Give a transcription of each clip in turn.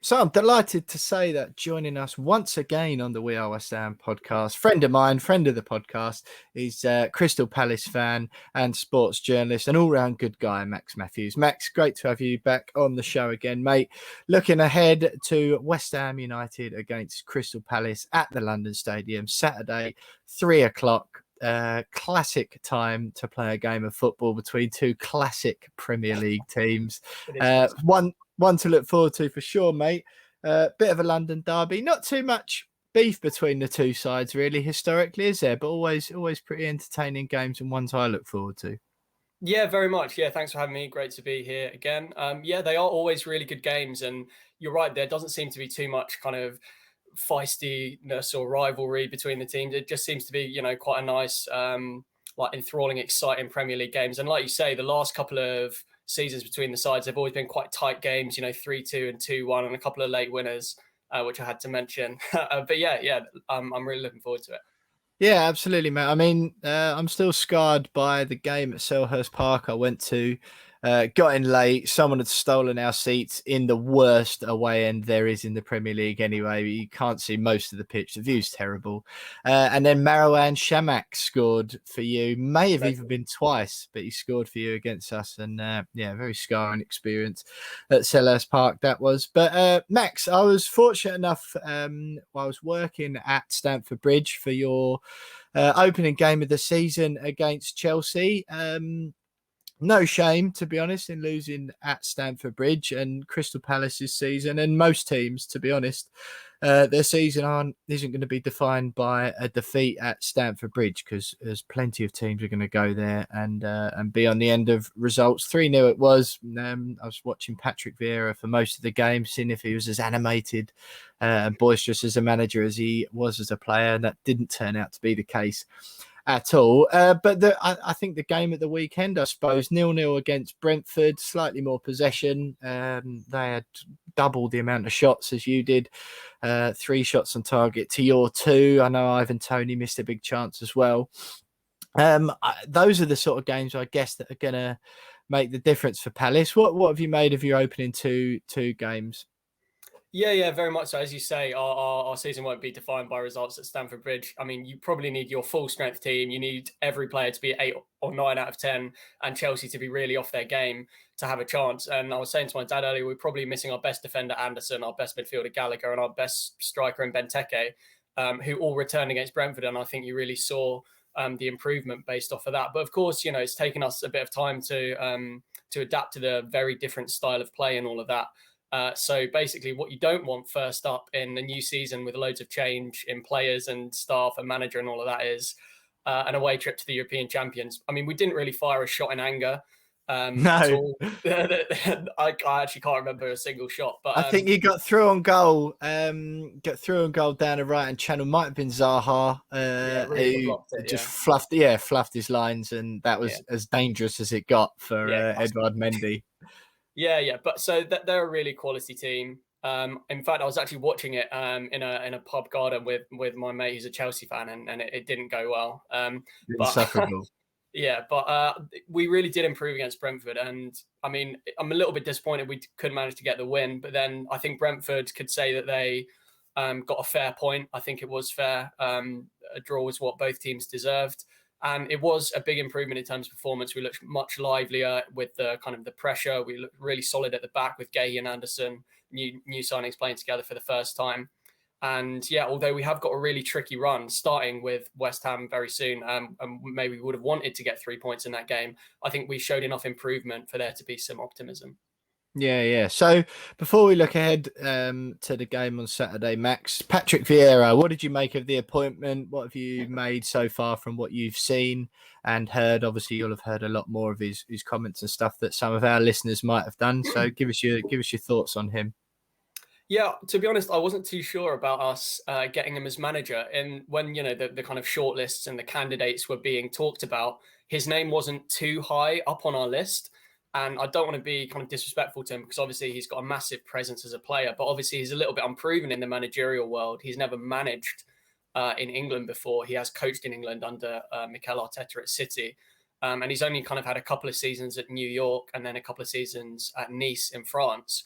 So I'm delighted to say that joining us once again on the We Are West Ham podcast, friend of mine, friend of the podcast, is Crystal Palace fan and sports journalist, and all-round good guy, Max Matthews. Max, great to have you back on the show again, mate. Looking ahead to West Ham United against Crystal Palace at the London Stadium, Saturday, 3:00. Classic time to play a game of football between two classic Premier League teams. One to look forward to for sure, mate. Bit of a London derby. Not too much beef between the two sides, really, historically, is there? But always pretty entertaining games and ones I look forward to. Yeah, very much. Yeah, thanks for having me. Great to be here again. Yeah, they are always really good games. And you're right, there doesn't seem to be too much kind of feistiness or rivalry between the teams. It just seems to be, quite a nice, like enthralling, exciting Premier League games. And like you say, the last couple of seasons between the sides, they've always been quite tight games, 3-2 and 2-1, and a couple of late winners, which I had to mention. But yeah, I'm really looking forward to it. Yeah, absolutely, mate. I mean, I'm still scarred by the game at Selhurst Park I went to. Got in late. Someone had stolen our seats in the worst away end there is in the Premier League anyway. You can't see most of the pitch. The view's terrible. And then Marouane Chamakh scored for you. May have even been twice, but he scored for you against us. And very scarring experience at Selhurst Park that was. But Max, I was fortunate enough while I was working at Stamford Bridge for your opening game of the season against Chelsea. No shame, to be honest, in losing at Stamford Bridge, and Crystal Palace's season, and most teams, to be honest, their season isn't going to be defined by a defeat at Stamford Bridge, because there's plenty of teams are going to go there and be on the end of results. 3-0 it was. I was watching Patrick Vieira for most of the game, seeing if he was as animated and boisterous as a manager as he was as a player, and that didn't turn out to be the case at all. But I think the game at the weekend, I suppose, 0-0 against Brentford, slightly more possession. They had double the amount of shots as you did, 3 shots on target to your 2. I know Ivan Toney missed a big chance as well. Those are the sort of games, I guess, that are going to make the difference for Palace. What have you made of your opening two games? Yeah, very much so. As you say, our season won't be defined by results at Stamford Bridge. I mean, you probably need your full strength team. You need every player to be 8 or 9 out of 10, and Chelsea to be really off their game to have a chance. And I was saying to my dad earlier, we're probably missing our best defender, Anderson, our best midfielder, Gallagher, and our best striker in Benteke, who all returned against Brentford. And I think you really saw the improvement based off of that. But of course, it's taken us a bit of time to adapt to the very different style of play and all of that. So basically what you don't want first up in a new season with loads of change in players and staff and manager and all of that is an away trip to the European champions. I mean, we didn't really fire a shot in anger at all. I actually can't remember a single shot. But I think you got through on goal. Down the right hand channel. Might have been Zaha, who just fluffed his lines, and that was as dangerous as it got for Edouard Mendy. Yeah. But so they're a really quality team. In fact, I was actually watching it in a pub garden with my mate who's a Chelsea fan, and it didn't go well. Insufferable. Yeah, but we really did improve against Brentford. And I mean, I'm a little bit disappointed we couldn't manage to get the win. But then I think Brentford could say that they got a fair point. I think it was fair. A draw was what both teams deserved. And it was a big improvement in terms of performance. We looked much livelier with the kind of the pressure. We looked really solid at the back with Gay and Anderson, new signings playing together for the first time. And yeah, although we have got a really tricky run starting with West Ham very soon, and maybe we would have wanted to get 3 points in that game, I think we showed enough improvement for there to be some optimism. Yeah. So before we look ahead to the game on Saturday, Max, Patrick Vieira, what did you make of the appointment? What have you made so far from what you've seen and heard? Obviously, you'll have heard a lot more of his comments and stuff that some of our listeners might have done. So give us your thoughts on him. Yeah, to be honest, I wasn't too sure about us getting him as manager. And when, the kind of shortlists and the candidates were being talked about, his name wasn't too high up on our list. And I don't want to be kind of disrespectful to him because obviously he's got a massive presence as a player, but obviously he's a little bit unproven in the managerial world. He's never managed in England before. He has coached in England under Mikel Arteta at City. And he's only kind of had a couple of seasons at New York and then a couple of seasons at Nice in France.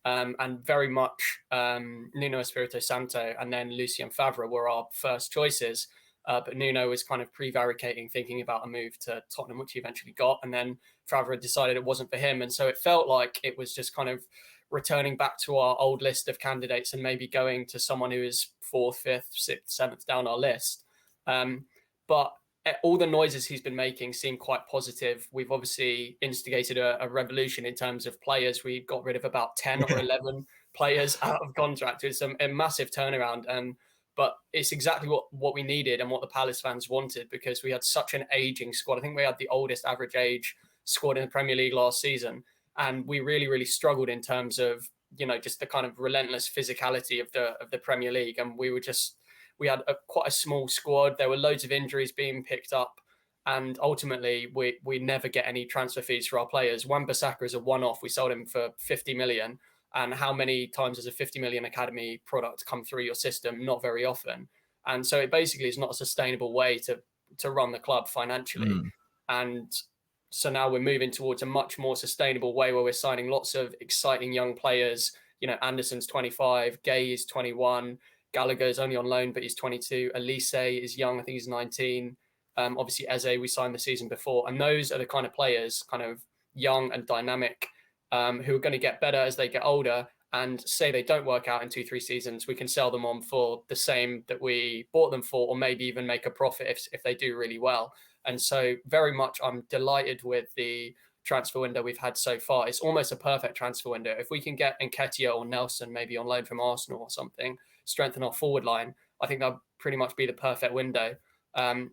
And very much Nuno Espirito Santo and then Lucien Favre were our first choices. But Nuno was kind of prevaricating, thinking about a move to Tottenham, which he eventually got. And then Favre decided it wasn't for him. And so it felt like it was just kind of returning back to our old list of candidates and maybe going to someone who is 4th, 5th, 6th, 7th down our list. But all the noises he's been making seem quite positive. We've obviously instigated a revolution in terms of players. We got rid of about 10 or 11 players out of contract. It's a massive turnaround. But it's exactly what we needed and what the Palace fans wanted, because we had such an aging squad. I think we had the oldest average age squad in the Premier League last season. And we really, really struggled in terms of, just the kind of relentless physicality of the Premier League. And we had quite a small squad. There were loads of injuries being picked up. And ultimately, we never get any transfer fees for our players. Wan-Bissaka is a one-off. We sold him for 50 million. And how many times does a 50 million academy product come through your system? Not very often. And so it basically is not a sustainable way to run the club financially. And so now we're moving towards a much more sustainable way where we're signing lots of exciting young players. Anderson's 25, Gay is 21, Gallagher's only on loan, but he's 22. Elise is young. I think he's 19. Obviously, Eze, we signed the season before. And those are the kind of players, kind of young and dynamic, who are going to get better as they get older. And say they don't work out in 2-3 seasons, we can sell them on for the same that we bought them for, or maybe even make a profit if they do really well. And so very much I'm delighted with the transfer window we've had so far. It's almost a perfect transfer window. If we can get Nketiah or Nelson maybe on loan from Arsenal or something, strengthen our forward line, I think that'll pretty much be the perfect window.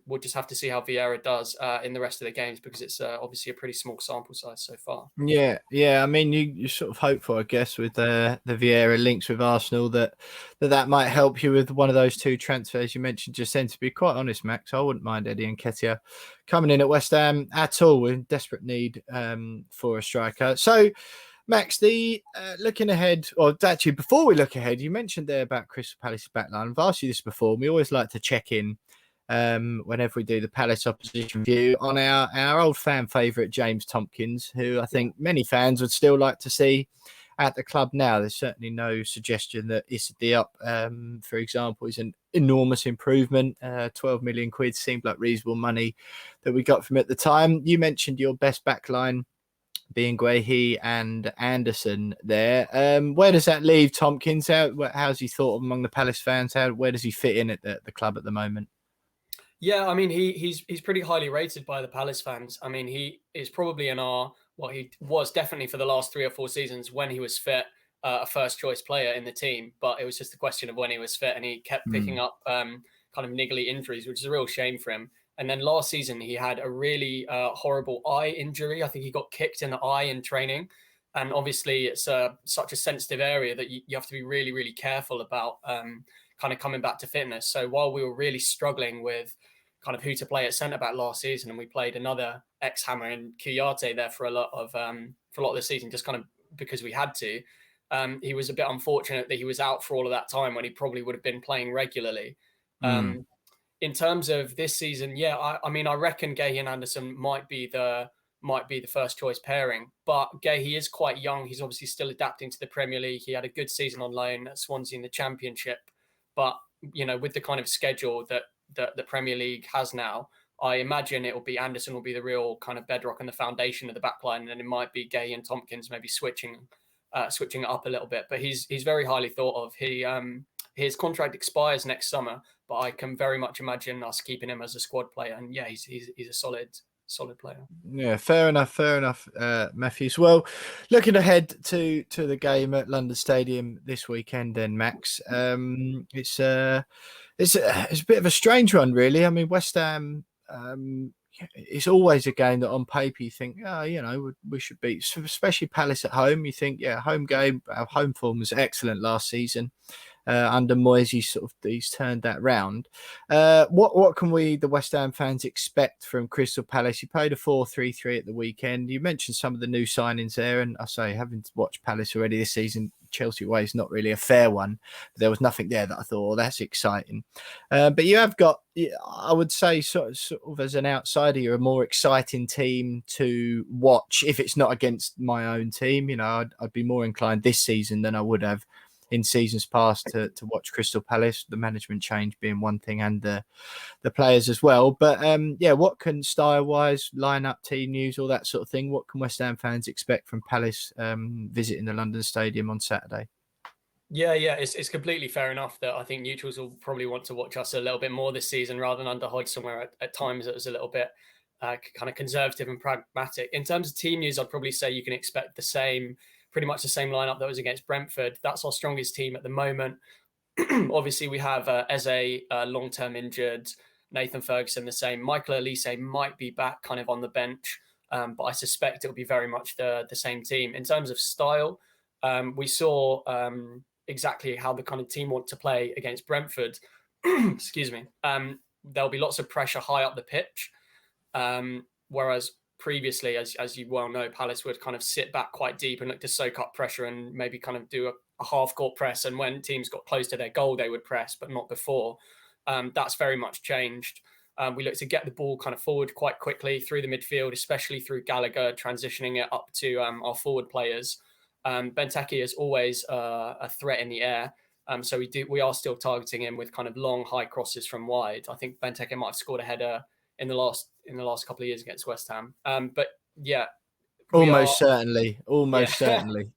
We'll just have to see how Vieira does in the rest of the games, because it's obviously a pretty small sample size so far. Yeah. I mean, you sort of hope for, I guess, with the Vieira links with Arsenal that might help you with one of those two transfers you mentioned just then. To be quite honest, Max, I wouldn't mind Eddie Nketiah coming in at West Ham at all. We're in desperate need for a striker. So, Max, looking ahead, or actually before we look ahead, you mentioned there about Crystal Palace's backline. I've asked you this before. We always like to check in whenever we do the Palace opposition view on our old fan favourite James Tompkins, who I think many fans would still like to see at the club now. There's certainly no suggestion that Issa Diop, for example, is an enormous improvement. 12 million quid seemed like reasonable money that we got from at the time. You mentioned your best backline being Guehi and Anderson there. Where does that leave Tompkins? How's he thought among the Palace fans? Where does he fit in at the club at the moment? Yeah, I mean, he's pretty highly rated by the Palace fans. I mean, he is probably he was definitely for the last 3 or 4 seasons when he was fit, a first choice player in the team. But it was just a question of when he was fit, and he kept picking up kind of niggly injuries, which is a real shame for him. And then last season, he had a really horrible eye injury. I think he got kicked in the eye in training. And obviously, it's such a sensitive area that you have to be really, really careful about kind of coming back to fitness. So while we were really struggling with kind of who to play at centre back last season, and we played another ex-Hammer in Kouyaté there for a lot of the season, just kind of because we had to. He was a bit unfortunate that he was out for all of that time when he probably would have been playing regularly. In terms of this season, I mean, I reckon Guehi and Anderson might be the first choice pairing, but Guehi is quite young. He's obviously still adapting to the Premier League. He had a good season on loan at Swansea in the Championship, but with the kind of schedule that the Premier League has now, I imagine it will be Anderson will be the real kind of bedrock and the foundation of the backline, and then it might be Guehi and Tompkins maybe switching it up a little bit. But he's very highly thought of. His contract expires next summer, but I can very much imagine us keeping him as a squad player. And yeah, he's a solid player. Yeah, fair enough, Matthews. Well, looking ahead to the game at London Stadium this weekend, then Max, it's a bit of a strange one, really. I mean, West Ham, it's always a game that on paper you think, we should beat, especially Palace at home. You think, home game, our home form was excellent last season. Under Moyes, he's turned that round. What can we, the West Ham fans, expect from Crystal Palace? You played a 4-3-3 at the weekend. You mentioned some of the new signings there, and I say, having watched Palace already this season, Chelsea away is not really a fair one. But there was nothing there that I thought, oh, that's exciting. But you have got, I would say, sort of as an outsider, you're a more exciting team to watch if it's not against my own team. You know, I'd be more inclined this season than I would have in seasons past to watch Crystal Palace, the management change being one thing and the players as well. But yeah, what can style-wise, line-up, team news, all that sort of thing, what can West Ham fans expect from Palace visiting the London Stadium on Saturday? Yeah, it's completely fair enough that I think neutrals will probably want to watch us a little bit more this season rather than under Hodge somewhere at times that was a little bit kind of conservative and pragmatic. In terms of team news, I'd probably say you can expect pretty much the same lineup that was against Brentford. That's our strongest team at the moment. Obviously, we have Eze long-term injured, Nathan Ferguson the same. Michael Elise might be back kind of on the bench, but I suspect it'll be very much the same team. In terms of style, we saw exactly how the kind of team want to play against Brentford. Excuse me. There'll be lots of pressure high up the pitch, whereas previously, as you well know, Palace would kind of sit back quite deep and look to soak up pressure and maybe kind of do a half-court press. And when teams got close to their goal, they would press, but not before. That's very much changed. We look to get the ball kind of forward quite quickly through the midfield, especially through Gallagher, transitioning it up to our forward players. Benteke is always a threat in the air. So we are still targeting him with kind of long, high crosses from wide. I think Benteke might have scored a header in the last couple of years against West Ham. But yeah, Almost certainly.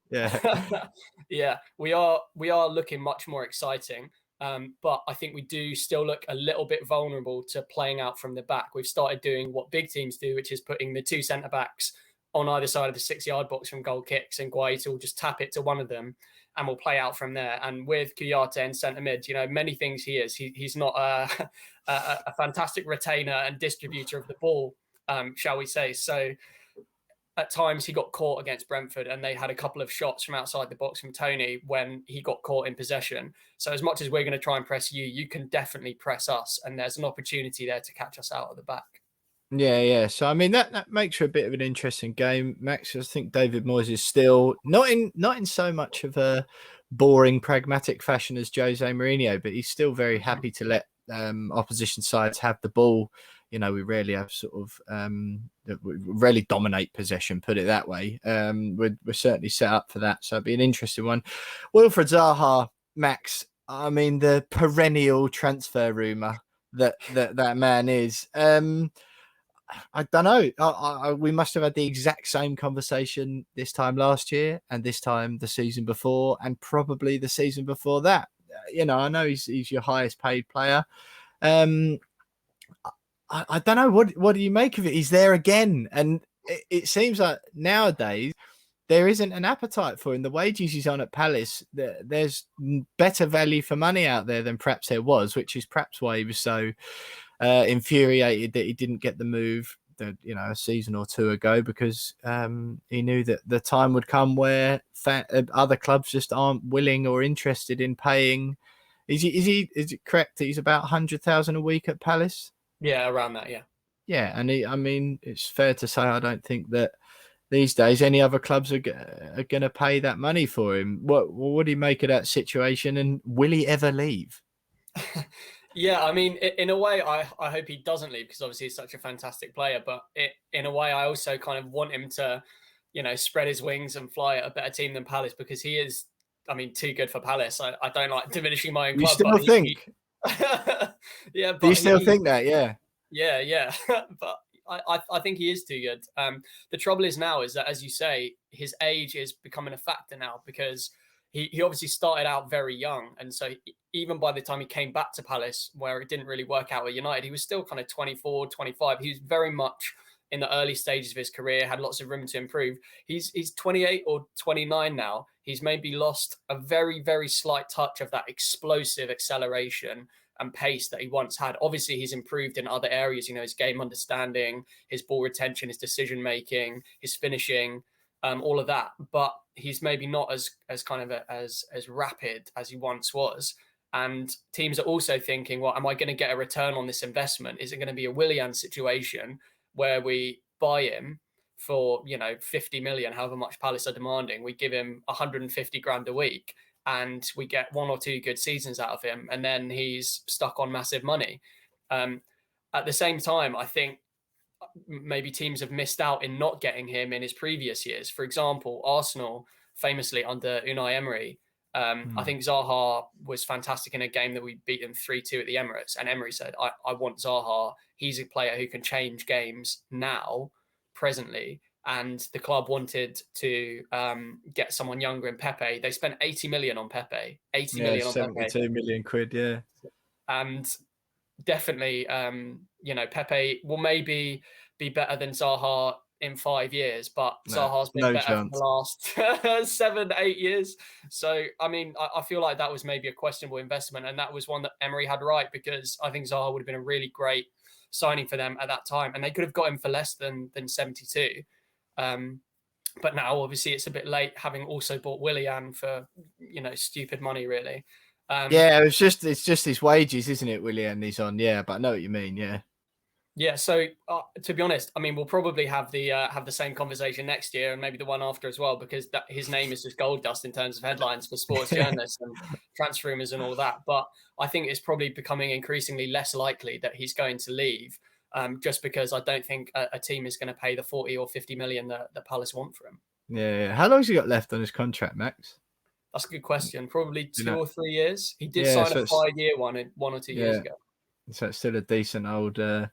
Yeah. Yeah, we are looking much more exciting. But I think we do still look a little bit vulnerable to playing out from the back. We've started doing what big teams do, which is putting the two centre backs on either side of the 6-yard box from goal kicks, and Guaita will just tap it to one of them and we'll play out from there. And with Kouyaté in centre mid, you know, many things he is. He's not a fantastic retainer and distributor of the ball, shall we say. So at times he got caught against Brentford and they had a couple of shots from outside the box from Tony when he got caught in possession. So as much as we're going to try and press you, you can definitely press us. And there's an opportunity there to catch us out at the back. Yeah. So I mean that makes for a bit of an interesting game, Max. I think David Moyes is still not in so much of a boring, pragmatic fashion as Jose Mourinho, but he's still very happy to let opposition sides have the ball. You know, we rarely have we rarely dominate possession, put it that way. We're certainly set up for that, so it'd be an interesting one. Wilfried Zaha, Max. I mean, the perennial transfer rumor that man is. I don't know. We must have had the exact same conversation this time last year and this time the season before and probably the season before that. You know, I know he's your highest paid player. I don't know. What do you make of it? He's there again. And it seems like nowadays there isn't an appetite for him. The wages he's on at Palace, there's better value for money out there than perhaps there was, which is perhaps why he was so infuriated that he didn't get the move, a season or two ago, because he knew that the time would come where other clubs just aren't willing or interested in paying. Is it correct that he's about 100,000 a week at Palace? Yeah, around that. Yeah. Yeah, and I mean, it's fair to say I don't think that these days any other clubs are going to pay that money for him. What do you make of that situation, and will he ever leave? Yeah, I mean, in a way, I hope he doesn't leave because obviously he's such a fantastic player. But in a way, I also kind of want him to, spread his wings and fly at a better team than Palace because he is, I mean, too good for Palace. I don't like diminishing my own club. You still think? Yeah, but do you still think that? Yeah. Yeah. But I think he is too good. The trouble is now is that, as you say, his age is becoming a factor now because he obviously started out very young. And so even by the time he came back to Palace, where it didn't really work out with United, he was still kind of 24, 25. He was very much in the early stages of his career, had lots of room to improve. He's 28 or 29 now. He's maybe lost a very, very slight touch of that explosive acceleration and pace that he once had. Obviously, he's improved in other areas, his game understanding, his ball retention, his decision-making, his finishing, all of that. But he's maybe not as kind of as rapid as he once was. And teams are also thinking, well, am I going to get a return on this investment? Is it going to be a Willian situation where we buy him for 50 million, however much Palace are demanding. We give him 150 grand a week, and we get 1 or 2 good seasons out of him, and then he's stuck on massive money. At the same time, I think maybe teams have missed out in not getting him in his previous years. For example, Arsenal, famously under Unai Emery, I think Zaha was fantastic in a game that we beat them 3-2 at the Emirates. And Emery said, I want Zaha. He's a player who can change games now, presently. And the club wanted to get someone younger in Pepe. They spent 80 million on Pepe. 80 million on 72 million quid, yeah. And definitely, Pepe will maybe be better than Zaha in 5 years, but Zaha's been better for the last 7-8 years. So, I mean, I feel like that was maybe a questionable investment, and that was one that Emery had right, because I think Zaha would have been a really great signing for them at that time, and they could have got him for less than 72. But now, obviously, it's a bit late, having also bought Willian for stupid money, really. It's just his wages, isn't it, Willian? He's on, but I know what you mean, yeah. Yeah, so to be honest, I mean, we'll probably have the same conversation next year, and maybe the one after as well, because his name is just gold dust in terms of headlines for sports journalists and transfer rumors and all that. But I think it's probably becoming increasingly less likely that he's going to leave, just because I don't think a team is going to pay the 40 or 50 million that Palace want for him. Yeah. How long has he got left on his contract, Max? That's a good question. Probably 2 or 3 years. He did sign a 5-year one 1 or 2 years ago. So it's still a decent old thing.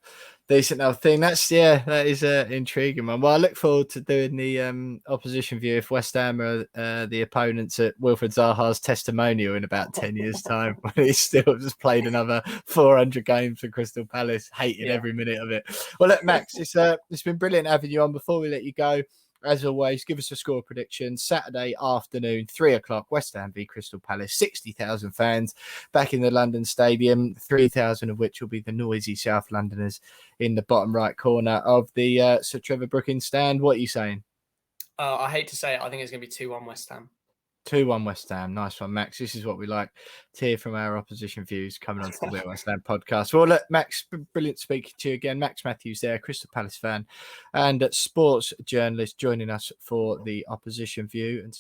That is intriguing, man. Well, I look forward to doing the opposition view if West Ham are the opponents at Wilfried Zaha's testimonial in about 10 years' time, when he's still just played another 400 games for Crystal Palace, hating every minute of it. Well, look, Max, it's been brilliant having you on. Before we let you go, as always, give us a score prediction. Saturday afternoon, 3:00, West Ham v Crystal Palace. 60,000 fans back in the London Stadium, 3,000 of which will be the noisy South Londoners in the bottom right corner of the Sir Trevor Brookings stand. What are you saying? I hate to say it, I think it's going to be 2-1 West Ham. 2-1 West Ham. Nice one, Max. This is what we like to hear from our opposition views coming on to the West Ham podcast. Well, look, Max, brilliant speaking to you again. Max Matthews there, Crystal Palace fan and sports journalist, joining us for the opposition view. And